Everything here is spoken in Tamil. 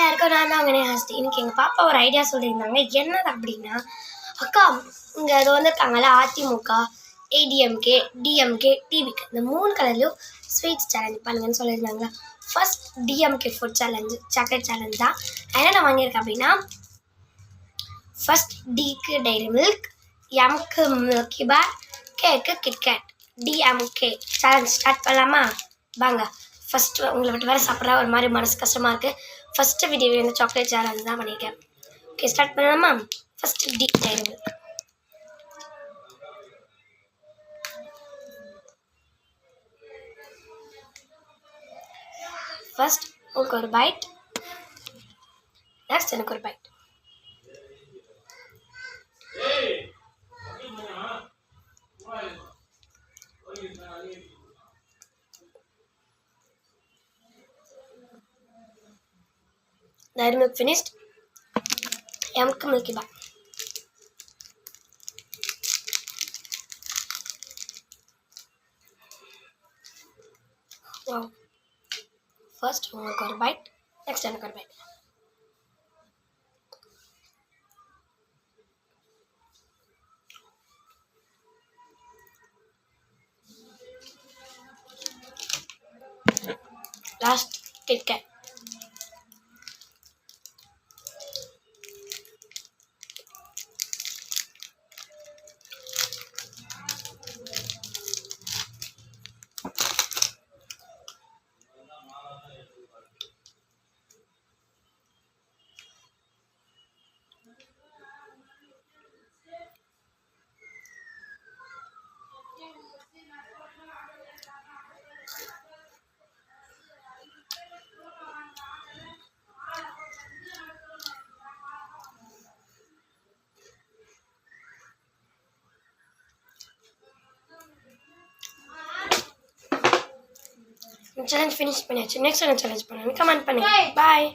எல்லாருக்கும் நான் தான் அவங்க ஹாஸ்ட். இன்னைக்கு எங்கள் பாப்பா ஒரு ஐடியா சொல்லியிருந்தாங்க. என்னது அப்படின்னா, அக்கா இங்கே அது வந்திருக்காங்கல்ல அதிமுக, ஏடிஎம்கே, டிஎம்கே, டிவிக்கு இந்த 3 கலர்லையும் ஸ்வீட்ஸ் சேலஞ்ச் பண்ணுங்கன்னு சொல்லியிருந்தாங்க. First DMK food challenge, chocolate challenge தான். என்ன நான் வாங்கியிருக்கேன் அப்படின்னா, ஃபர்ஸ்ட் டிக்கு டைரி மில்க், எம்க்கு மில்கி பார், கேக்கு கிட்கேட். டிஎம்கே சேலஞ்ச் ஸ்டார்ட் பண்ணலாமா? வாங்க. ஃபஸ்ட்டு உங்களை விட்டு வேறு சாப்பிட்றா ஒரு மாதிரி மனசு கஷ்டமாக இருக்குது. ஃபஸ்ட்டு வீடியோ இந்த சாக்லேட் சேலஞ்ச் தான் பண்ணியிருக்கேன். ஓகே, ஸ்டார்ட் பண்ணலாமா? First the dairy milk. First உங்களுக்கு ஒரு பைட், நெக்ஸ்ட் எனக்கு ஒரு bite. Dairy milk finished. Yumk milky bar. Wow. First one got a bite. Next one got a bite. Last Kit Kat. Challenge finish பண்ணியாச்சு. நெக்ஸ்ட் என்ன சேலஞ்ச் பண்ணணும் கமெண்ட் பண்ணுங்க. பாய்.